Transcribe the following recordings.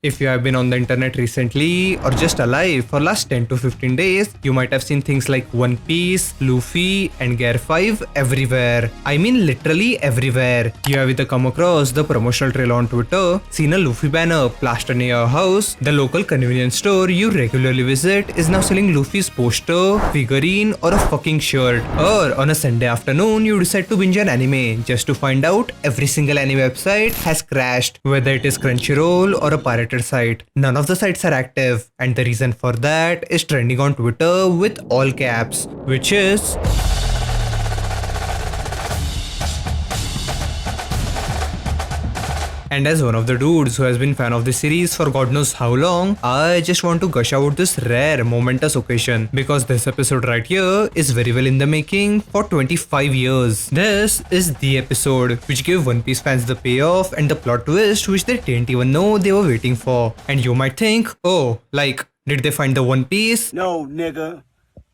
If you have been on the internet recently or just alive for last 10 to 15 days, you might have seen things like One Piece, Luffy and Gear 5 everywhere. I mean literally everywhere. You have either come across the promotional trailer on Twitter, seen a Luffy banner plastered near your house, the local convenience store you regularly visit is now selling Luffy's poster, figurine or a fucking shirt. Or on a Sunday afternoon you decide to binge an anime just to find out every single anime website has crashed, whether it is Crunchyroll or a pirated site. None of the sites are active, and the reason for that is trending on Twitter with all caps, which is and as one of the dudes who has been fan of the series for god knows how long, I just want to gush out this rare momentous occasion because this episode right here is very well in the making for 25 years. This is the episode which gave One Piece fans the payoff and the plot twist which they didn't even know they were waiting for. And you might think, oh, like, did they find the One Piece? No, nigga.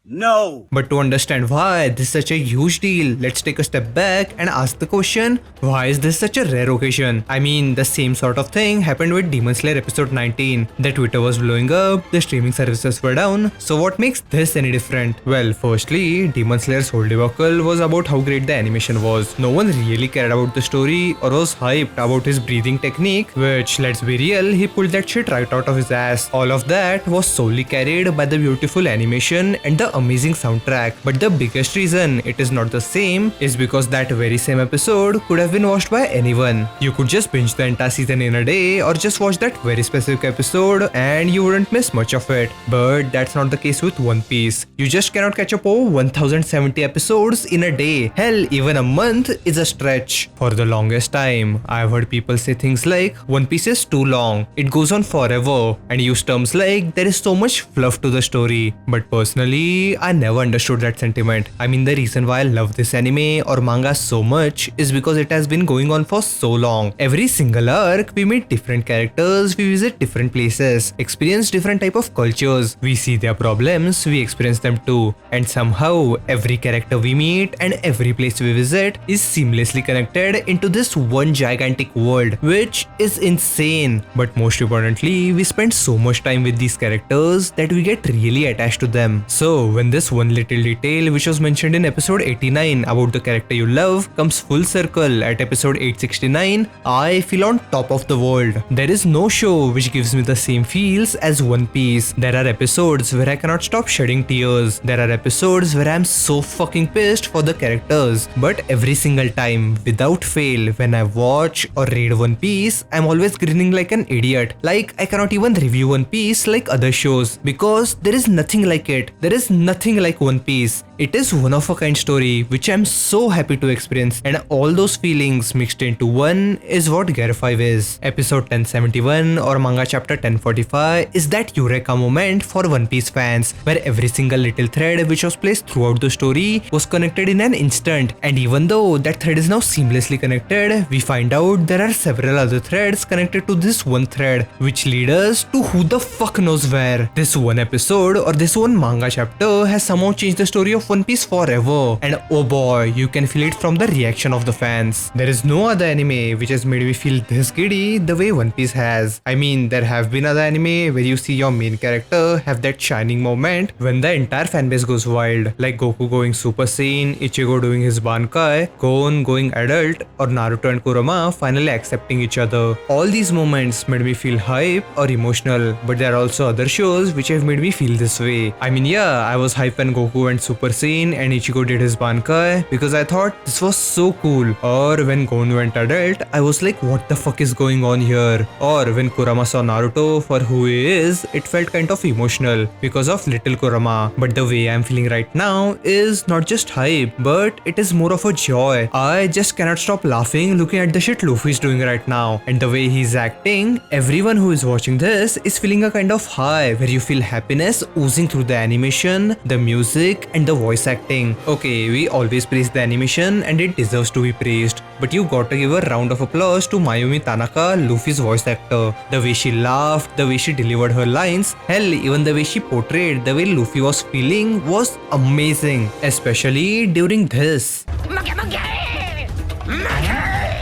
No! But to understand why this is such a huge deal, let's take a step back and ask the question, why is this such a rare occasion? I mean, the same sort of thing happened with Demon Slayer episode 19. The Twitter was blowing up, the streaming services were down, so what makes this any different? Well, firstly, Demon Slayer's whole debacle was about how great the animation was. No one really cared about the story or was hyped about his breathing technique, which, let's be real, he pulled that shit right out of his ass. All of that was solely carried by the beautiful animation and the amazing soundtrack. But the biggest reason it is not the same is because that very same episode could have been watched by anyone. You could just binge the entire season in a day or just watch that very specific episode and you wouldn't miss much of it. But that's not the case with One Piece. You just cannot catch up over 1070 episodes in a day. Hell, even a month is a stretch. For the longest time, I've heard people say things like One Piece is too long, it goes on forever, and use terms like there is so much fluff to the story. But personally, I never understood that sentiment. I mean, the reason why I love this anime or manga so much is because it has been going on for so long. Every single arc, we meet different characters, we visit different places, experience different type of cultures, we see their problems, we experience them too. And somehow, every character we meet and every place we visit is seamlessly connected into this one gigantic world, which is insane. But most importantly, we spend so much time with these characters that we get really attached to them. So, when this one little detail which was mentioned in episode 89 about the character you love comes full circle at episode 869, I feel on top of the world. There is no show which gives me the same feels as One Piece. There are episodes where I cannot stop shedding tears. There are episodes where I am so fucking pissed for the characters. But every single time, without fail, when I watch or read One Piece, I'm always grinning like an idiot. Like, I cannot even review One Piece like other shows because there is nothing like it. There is nothing like One Piece. It is one of a kind story which I'm so happy to experience, and all those feelings mixed into one is what Gear 5 is. Episode 1071 or manga chapter 1045 is that eureka moment for One Piece fans where every single little thread which was placed throughout the story was connected in an instant, and even though that thread is now seamlessly connected, we find out there are several other threads connected to this one thread which lead us to who the fuck knows where. This one episode or this one manga chapter has somehow changed the story of One Piece forever, and oh boy, you can feel it from the reaction of the fans. There is no other anime which has made me feel this giddy the way One Piece has. I mean, there have been other anime where you see your main character have that shining moment when the entire fanbase goes wild, like Goku going Super Saiyan, Ichigo doing his Bankai, Gon going adult, or Naruto and Kurama finally accepting each other. All these moments made me feel hype or emotional, but there are also other shows which have made me feel this way. I mean, yeah, I was hyped when Goku went Super Saiyan and Ichigo did his Bankai because I thought this was so cool. Or when Gon went adult, I was like, what the fuck is going on here? Or when Kurama saw Naruto for who he is, it felt kind of emotional because of little Kurama. But the way I'm feeling right now is not just hype, but it is more of a joy. I just cannot stop laughing looking at the shit Luffy is doing right now. And the way he's acting, everyone who is watching this is feeling a kind of high where you feel happiness oozing through the animation, the music, and the voice acting. Okay, we always praise the animation and it deserves to be praised, but you gotta give a round of applause to Mayumi Tanaka, Luffy's voice actor. The way she laughed, the way she delivered her lines, hell, even the way she portrayed the way Luffy was feeling was amazing, especially during this.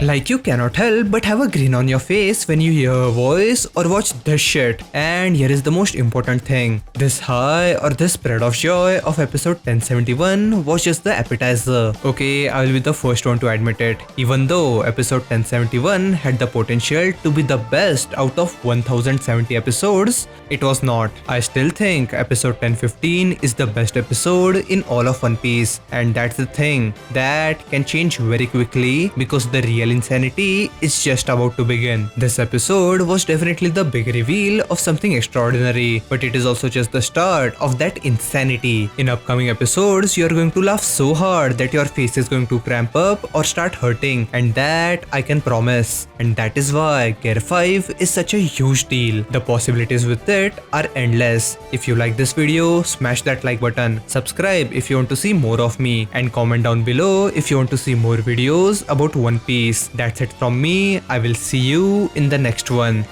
Like you cannot help but have a grin on your face when you hear her voice or watch this shit. And here is the most important thing. This high or this spread of joy of episode 1071 was just the appetizer. Okay, I will be the first one to admit it. Even though episode 1071 had the potential to be the best out of 1070 episodes, it was not. I still think episode 1015 is the best episode in all of One Piece, and that's the thing that can change very quickly because the real insanity is just about to begin. This episode was definitely the big reveal of something extraordinary, but it is also just the start of that insanity. In upcoming episodes, you are going to laugh so hard that your face is going to cramp up or start hurting, and that I can promise. And that is why Gear 5 is such a huge deal. The possibilities with it are endless. If you like this video, smash that like button, subscribe if you want to see more of me, and comment down below if you want to see more videos about One Piece. That's it from me. I will see you in the next one.